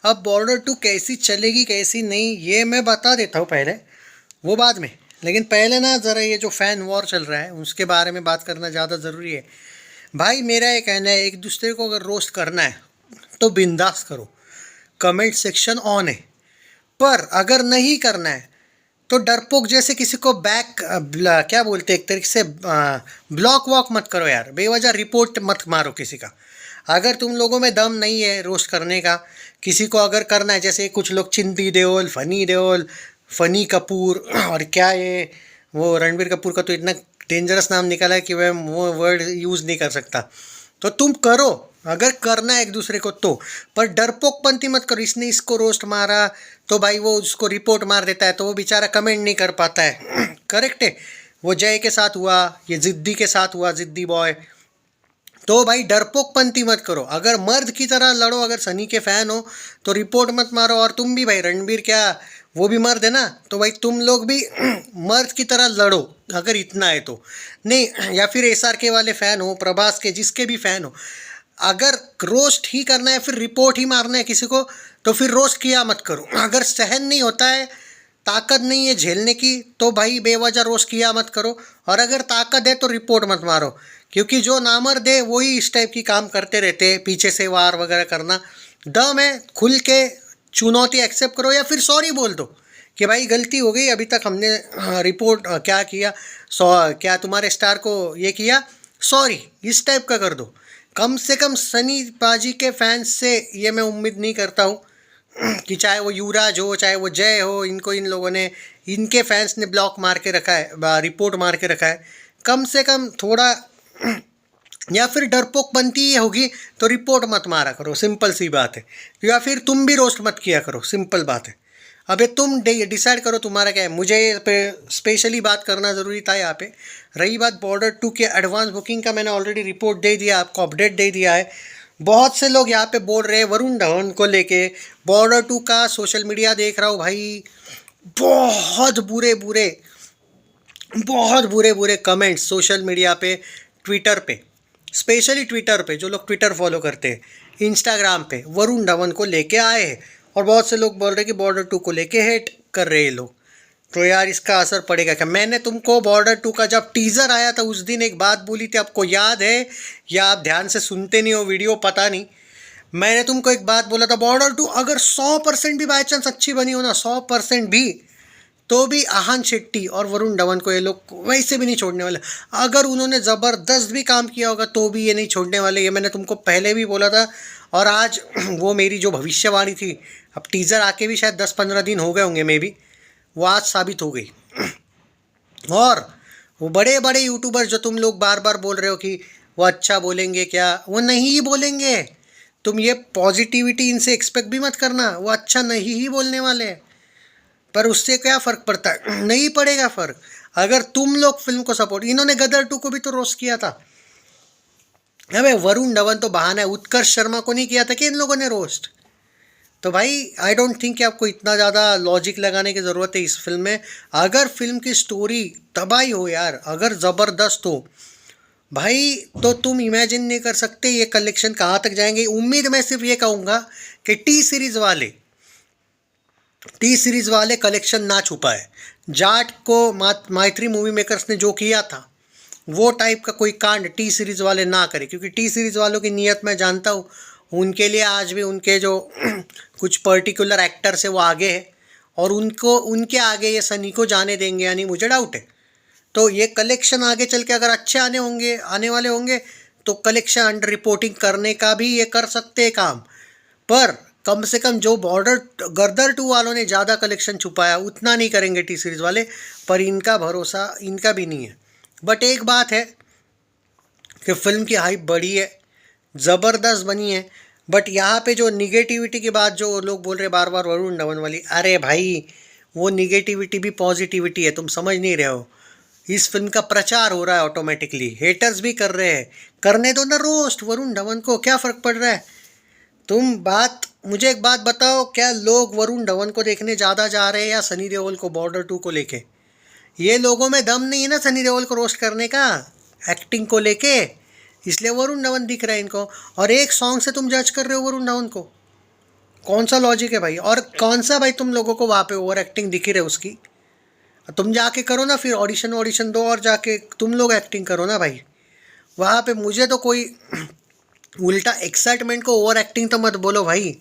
अब बॉर्डर 2 कैसी चलेगी कैसी नहीं ये मैं बता देता हूँ पहले, वो बाद में। लेकिन पहले ना ज़रा ये जो फ़ैन वॉर चल रहा है उसके बारे में बात करना ज़्यादा ज़रूरी है। भाई मेरा ये कहना है, एक दूसरे को अगर रोस्ट करना है तो बिंदास करो, कमेंट सेक्शन ऑन है। पर अगर नहीं करना है तो डरपोक जैसे किसी को क्या बोलते हैं, एक तरीके से ब्लॉक वॉक मत करो यार, बेवजह रिपोर्ट मत मारो किसी का। अगर तुम लोगों में दम नहीं है रोस्ट करने का, किसी को अगर करना है, जैसे कुछ लोग चिंती देओल, फनी कपूर और क्या ये वो रणबीर कपूर का तो इतना डेंजरस नाम निकाला है कि वह वो वर्ड यूज़ नहीं कर सकता, तो तुम करो अगर करना है एक दूसरे को तो। पर डरपोकपंती मत करो, इसने इसको रोस्ट मारा तो भाई वो उसको रिपोर्ट मार देता है तो वो बेचारा कमेंट नहीं कर पाता है करेक्ट है। वो जय के साथ हुआ, ये जिद्दी के साथ हुआ, जिद्दी बॉय। तो भाई डरपोकपंती मत करो, अगर मर्द की तरह लड़ो, अगर सनी के फ़ैन हो तो रिपोर्ट मत मारो। और तुम भी भाई, रणबीर क्या वो भी मर्द है ना, तो भाई तुम लोग भी मर्द की तरह लड़ो अगर इतना है तो। नहीं, या फिर SRK वाले फ़ैन हो, प्रभास के, जिसके भी फ़ैन हो, अगर रोस्ट ही करना है फिर रिपोर्ट ही मारना है किसी को तो फिर रोस्ट किया मत करो। अगर सहन नहीं होता है, ताकत नहीं है झेलने की, तो भाई बेवजह रोस्ट किया मत करो। और अगर ताकत है तो रिपोर्ट मत मारो, क्योंकि जो नामर्द है वही इस टाइप की काम करते रहते हैं, पीछे से वार वगैरह करना। दम है खुल के चुनौती एक्सेप्ट करो या फिर सॉरी बोल दो कि भाई गलती हो गई, अभी तक हमने रिपोर्ट क्या किया, क्या तुम्हारे स्टार को ये किया, सॉरी, इस टाइप का कर दो। कम से कम सनी पाजी के फैंस से ये मैं उम्मीद नहीं करता हूँ कि चाहे वो युवराज हो चाहे वो जय हो, इनको इन लोगों ने, इनके फैंस ने ब्लॉक मार के रखा है, रिपोर्ट मार के रखा है। कम से कम थोड़ा या फिर डरपोक बनती होगी तो रिपोर्ट मत मारा करो, सिंपल सी बात है। या फिर तुम भी रोस्ट मत किया करो, सिंपल बात है। अबे तुम डिसाइड करो तुम्हारा क्या है। मुझे पे स्पेशली बात करना ज़रूरी था यहाँ पे। रही बात बॉर्डर 2 के एडवांस बुकिंग का, मैंने ऑलरेडी रिपोर्ट दे दिया, आपको अपडेट दे दिया है। बहुत से लोग यहाँ पे बोल रहे हैं वरुण धवन को लेके, बॉर्डर 2 का सोशल मीडिया देख रहा हूँ भाई, बहुत बुरे बुरे, बहुत बुरे बुरे कमेंट्स सोशल मीडिया पे, ट्विटर पे, स्पेशली ट्विटर पे, जो लोग ट्विटर फॉलो करते हैं, इंस्टाग्राम पे वरुण धवन को लेके आए हैं। और बहुत से लोग बोल रहे हैं कि बॉर्डर 2 को लेके हेट कर रहे हैं लोग। तो यार इसका असर पड़ेगा क्या? मैंने तुमको बॉर्डर 2 का जब टीज़र आया था उस दिन एक बात बोली थी, आपको याद है या आप ध्यान से सुनते नहीं हो वीडियो, पता नहीं। मैंने तुमको एक बात बोला था, बॉर्डर 2 अगर 100% भी बाई चांस अच्छी बनी हो ना, 100% भी, तो भी आहान शेट्टी और वरुण धवन को ये लोग वैसे भी नहीं छोड़ने वाले। अगर उन्होंने ज़बरदस्त भी काम किया होगा तो भी ये नहीं छोड़ने वाले, ये मैंने तुमको पहले भी बोला था। और आज वो मेरी जो भविष्यवाणी थी, अब टीज़र आके भी शायद 10-15 दिन हो गए होंगे मे बी, वो आज साबित हो गई। और वो बड़े बड़े यूट्यूबर जो तुम लोग बार बार बोल रहे हो कि वो अच्छा बोलेंगे, क्या वो नहीं ही बोलेंगे। तुम ये पॉजिटिविटी इनसे एक्सपेक्ट भी मत करना, वो अच्छा नहीं ही बोलने वाले हैं। पर उससे क्या फ़र्क पड़ता है? नहीं पड़ेगा फ़र्क। अगर तुम लोग फिल्म को सपोर्ट, इन्होंने गदर 2 को भी तो रोस्ट किया था। अबे वरुण धवन तो बहाना है, उत्कर्ष शर्मा को नहीं किया था कि इन लोगों ने रोस्ट? तो भाई आई डोंट थिंक कि आपको इतना ज़्यादा लॉजिक लगाने की ज़रूरत है इस फिल्म में। अगर फिल्म की स्टोरी तबाही हो यार, अगर ज़बरदस्त हो भाई, तो तुम इमेजिन नहीं कर सकते ये कलेक्शन कहाँ तक जाएंगे। उम्मीद मैं सिर्फ ये कहूँगा कि टी सीरीज़ वाले कलेक्शन ना छुपाए। जाट को माइत्री मूवी मेकर्स ने जो किया था वो टाइप का कोई कांड टी सीरीज़ वाले ना करें, क्योंकि टी सीरीज़ वालों की नीयत मैं जानता हूँ। उनके लिए आज भी उनके जो कुछ पर्टिकुलर एक्टर्स है वो आगे है, और उनको उनके आगे ये सनी को जाने देंगे यानी मुझे डाउट है। तो ये कलेक्शन आगे चल के अगर अच्छे आने वाले होंगे तो कलेक्शन अंडर रिपोर्टिंग करने का भी ये कर सकते हैं काम। पर कम से कम जो गदर 2 वालों ने ज़्यादा कलेक्शन छुपाया उतना नहीं करेंगे टी सीरीज़ वाले, पर इनका भरोसा इनका भी नहीं है। बट एक बात है कि फिल्म की हाइप बढ़ी है, ज़बरदस्त बनी है। बट यहाँ पे जो निगेटिविटी की बात जो लोग बोल रहे बार बार वरुण धवन वाली, अरे भाई वो निगेटिविटी भी पॉजिटिविटी है, तुम समझ नहीं रहे हो। इस फिल्म का प्रचार हो रहा है ऑटोमेटिकली, हेटर्स भी कर रहे हैं, करने दो ना रोस्ट वरुण धवन को, क्या फ़र्क पड़ रहा है। मुझे एक बात बताओ, क्या लोग वरुण धवन को देखने ज़्यादा जा रहे हैं या सनी देओल को बॉर्डर 2 को लेके? ये लोगों में दम नहीं है ना सनी देओल को रोस्ट करने का, एक्टिंग को लेके, इसलिए वरुण धवन दिख रहा है इनको। और एक सॉन्ग से तुम जज कर रहे हो वरुण धवन को? कौन सा लॉजिक है भाई? और कौन सा भाई तुम लोगों को वहाँ पे ओवर एक्टिंग दिख ही रहे उसकी? तुम जाके करो ना फिर, ऑडिशन ऑडिशन दो और जाके तुम लोग एक्टिंग करो ना भाई वहाँ पे। मुझे तो कोई उल्टा एक्साइटमेंट को ओवर एक्टिंग तो मत बोलो भाई।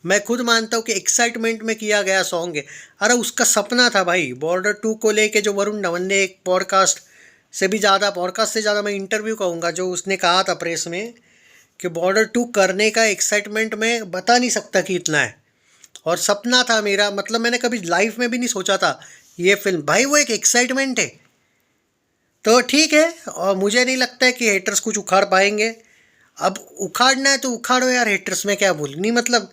मैं खुद मानता हूँ कि एक्साइटमेंट में किया गया सॉन्ग है। अरे उसका सपना था भाई बॉर्डर 2 को लेके, जो वरुण धवन ने एक पॉडकास्ट से भी ज़्यादा, पॉडकास्ट से ज़्यादा मैं इंटरव्यू कहूँगा, जो उसने कहा था प्रेस में कि बॉर्डर 2 करने का एक्साइटमेंट मैं बता नहीं सकता कि इतना है। और सपना था मेरा, मतलब मैंने कभी लाइफ में भी नहीं सोचा था ये फिल्म, भाई वो एक एक्साइटमेंट है। तो ठीक है, और मुझे नहीं लगता है कि हेटर्स कुछ उखाड़ पाएंगे। अब उखाड़ना है तो उखाड़ो यार, हेटर्स में क्या बोल नहीं मतलब।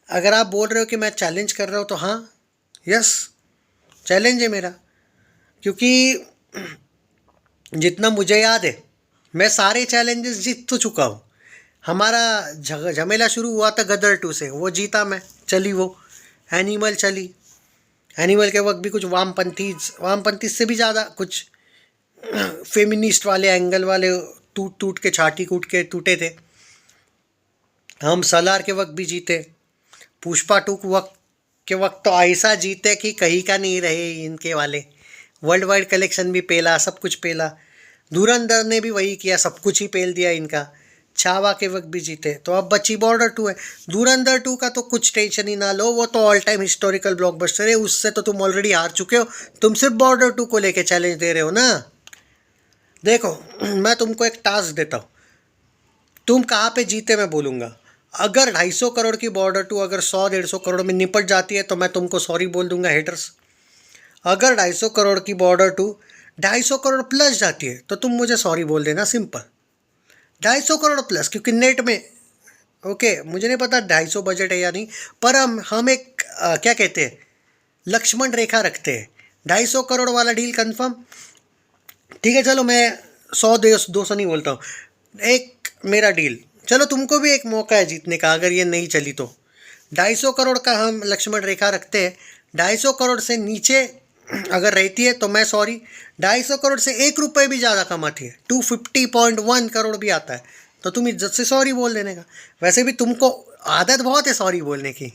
अगर आप बोल रहे हो कि मैं चैलेंज कर रहा हूँ तो हाँ, यस, चैलेंज है मेरा। क्योंकि जितना मुझे याद है मैं सारे चैलेंजेस जीत तो चुका हूँ। हमारा झमेला शुरू हुआ था गदर 2 से, वो जीता मैं, चली वो। एनिमल चली, एनिमल के वक्त भी कुछ वामपंथी से भी ज़्यादा कुछ फेमिनिस्ट वाले एंगल वाले टूट टूट के छाती कूट के टूटे थे। हम सलार के वक्त भी जीते, पुष्पा 2 के वक्त तो ऐसा जीते कि कहीं का नहीं रहे इनके वाले। वर्ल्ड वाइड कलेक्शन भी पेला, सब कुछ पेला। धुरंधर ने भी वही किया, सब कुछ ही पेल दिया इनका। छावा के वक्त भी जीते। तो अब बची बॉर्डर 2 है। धुरंधर 2 का तो कुछ टेंशन ही ना लो, वो तो ऑल टाइम हिस्टोरिकल ब्लॉकबस्टर है, उससे तो तुम ऑलरेडी हार चुके हो। तुम सिर्फ बॉर्डर 2 को लेके चैलेंज दे रहे हो ना। देखो मैं तुमको एक टास्क देता हूँ, तुम कहाँ पे जीते मैं बोलूँगा। अगर 250 करोड़ की बॉर्डर 2 अगर 100-150 करोड़ में निपट जाती है तो मैं तुमको सॉरी बोल दूंगा हेटर्स। अगर 250 करोड़ की बॉर्डर 2 250 करोड़ प्लस जाती है तो तुम मुझे सॉरी बोल देना, सिंपल। 250 करोड़ प्लस, क्योंकि नेट में, ओके मुझे नहीं पता 250 बजट है या नहीं, पर हम एक क्या कहते हैं, लक्ष्मण रेखा रखते हैं। 250 करोड़ वाला डील कंफर्म, ठीक है चलो मैं 100-200 नहीं बोलता हूँ, एक मेरा डील। चलो तुमको भी एक मौका है जीतने का अगर ये नहीं चली तो। 250 करोड़ का हम लक्ष्मण रेखा रखते हैं। 250 करोड़ से नीचे अगर रहती है तो मैं सॉरी। 250 करोड़ से 1 रुपये भी ज़्यादा कमाती है, 250.1 करोड़ भी आता है, तो तुम इज्जत से सॉरी बोल देने का। वैसे भी तुमको आदत बहुत है सॉरी बोलने की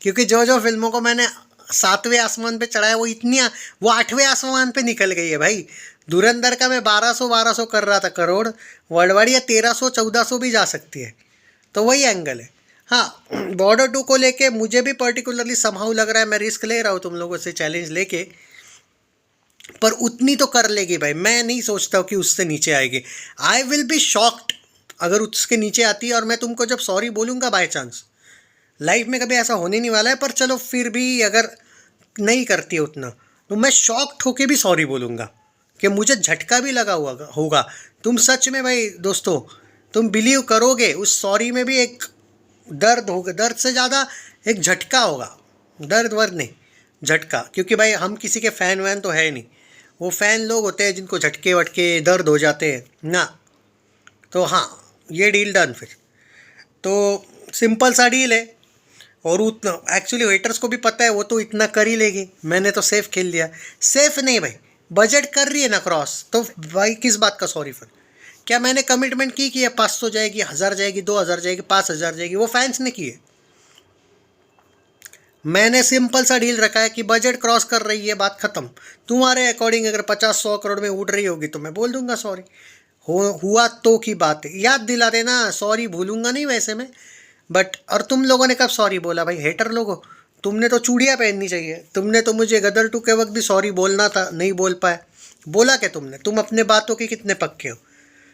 क्योंकि जो जो फिल्मों को मैंने 7वें आसमान पे चढ़ाया वो 8वें आसमान पे निकल गई है भाई। धुरंधर का मैं 1200 कर रहा था करोड़, वर्ल्ड वाइड या 1300-1400 भी जा सकती है, तो वही एंगल है। हाँ, बॉर्डर 2 को लेके मुझे भी पर्टिकुलरली समहाउ लग रहा है, मैं रिस्क ले रहा हूँ तुम लोगों से चैलेंज लेके, पर उतनी तो कर लेगी भाई। मैं नहीं सोचता हूँ कि उससे नीचे आएगी। आई विल बी शॉक्ड अगर उसके नीचे आती है। और मैं तुमको जब सॉरी बोलूँगा, बाय चांस लाइफ में कभी ऐसा होने नहीं वाला है, पर चलो फिर भी अगर नहीं करती है उतना, तो मैं शॉक्ड होके भी सॉरी बोलूँगा कि मुझे झटका भी लगा हुआ होगा। तुम सच में भाई दोस्तों, तुम बिलीव करोगे उस सॉरी में भी एक दर्द होगा, दर्द से ज़्यादा एक झटका होगा। दर्द वर्द नहीं, झटका, क्योंकि भाई हम किसी के फ़ैन वैन तो है नहीं। वो फ़ैन लोग होते हैं जिनको झटके वटके दर्द हो जाते हैं ना। तो हाँ, ये डील डन फिर। तो सिंपल सा डील है। और उतना एक्चुअली वेटर्स को भी पता है, वो तो इतना कर ही लेगी। मैंने तो सेफ खेल लिया। सेफ नहीं भाई, बजट कर रही है ना क्रॉस, तो भाई किस बात का सॉरी फिर। क्या मैंने कमिटमेंट की कि 500 जाएगी, 1000 जाएगी, 2000 जाएगी, 5000 जाएगी, वो फैंस ने की है। मैंने सिंपल सा डील रखा है कि बजट क्रॉस कर रही है, बात खत्म। तुम्हारे अकॉर्डिंग अगर 50-100 करोड़ में उड़ रही होगी तो मैं बोल दूंगा सॉरी। हुआ तो की बात है, याद दिला देना, सॉरी भूलूंगा नहीं वैसे मैं। बट और तुम लोगों ने कब सॉरी बोला भाई, हेटर लोगों? तुमने तो चूड़ियाँ पहननी चाहिए। तुमने तो मुझे गदर 2 के वक्त भी सॉरी बोलना था, नहीं बोल पाए। बोला क्या तुमने? तुम अपने बातों के कितने पक्के हो।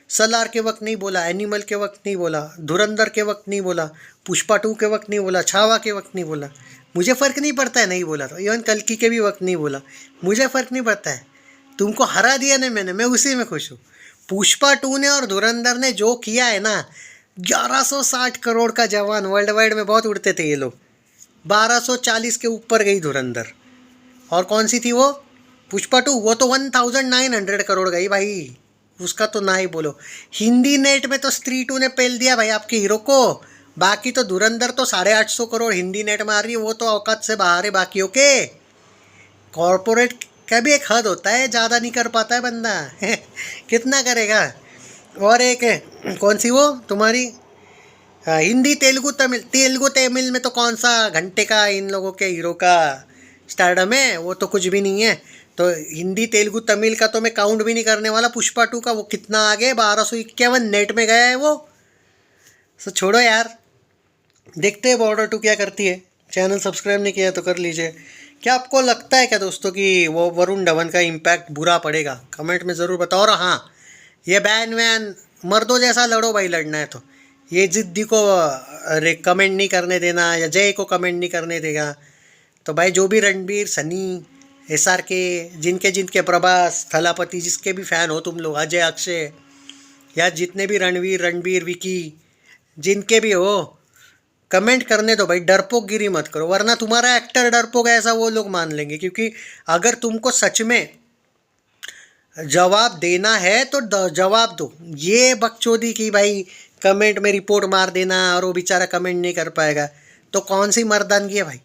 सलार के वक्त नहीं बोला, एनिमल के वक्त नहीं बोला, धुरंधर के वक्त नहीं बोला, पुष्पा 2 के वक्त नहीं बोला, छावा के वक्त नहीं बोला। मुझे फ़र्क नहीं पड़ता है नहीं बोला तो। इवन कल्कि के भी वक्त नहीं बोला, मुझे फ़र्क नहीं पड़ता है। तुमको हरा दिया ना मैंने, मैं उसी में खुश हूँ। पुष्पा 2 ने और धुरंधर ने जो किया है ना, 1160 करोड़ का जवान, वर्ल्ड वाइड में बहुत उड़ते थे ये लोग। 1240 के ऊपर गई धुरंधर। और कौन सी थी वो? पुष्पा 2, वो तो 1900 करोड़ गई भाई, उसका तो ना ही बोलो। हिंदी नेट में तो स्त्री 2 ने पेल दिया भाई आपके हीरो को। बाकी तो धुरंधर तो 850 करोड़ हिंदी नेट में आ रही है, वो तो औकात से बाहर है बाकियों के। कॉरपोरेट का भी एक हद होता है, ज़्यादा नहीं कर पाता है बंदा कितना करेगा। और एक है, कौन सी वो तुम्हारी हिंदी तेलुगु तमिल में तो कौन सा घंटे का इन लोगों के हीरो का स्टारडम है, वो तो कुछ भी नहीं है। तो हिंदी तेलुगु तमिल का तो मैं काउंट भी नहीं करने वाला। पुष्पा 2 का वो कितना आगे 1251 नेट में गया है वो। तो छोड़ो यार, देखते हैं बॉर्डर 2 क्या करती है। चैनल सब्सक्राइब नहीं किया है तो कर लीजिए। क्या आपको लगता है क्या दोस्तों कि वो वरुण धवन का इम्पैक्ट बुरा पड़ेगा? कमेंट में ज़रूर बताओ। और हाँ, ये बैन वैन मर्दों जैसा लड़ो भाई, लड़ना है तो। ये जिद्दी को कमेंट नहीं करने देना या जय को कमेंट नहीं करने देगा। तो भाई जो भी रणबीर, सनी, SRK, जिनके जिनके प्रभास, थलापति, जिसके भी फ़ैन हो तुम लोग, अजय, अक्षय, या जितने भी रणबीर, विकी, जिनके भी हो, कमेंट करने दो भाई। डरपोक गिरी मत करो, वरना तुम्हारा एक्टर डरपोक है ऐसा वो लोग मान लेंगे। क्योंकि अगर तुमको सच में जवाब देना है तो जवाब दो। ये बकचोदी की भाई कमेंट में रिपोर्ट मार देना और वो बेचारा कमेंट नहीं कर पाएगा, तो कौन सी मर्दानगी है भाई?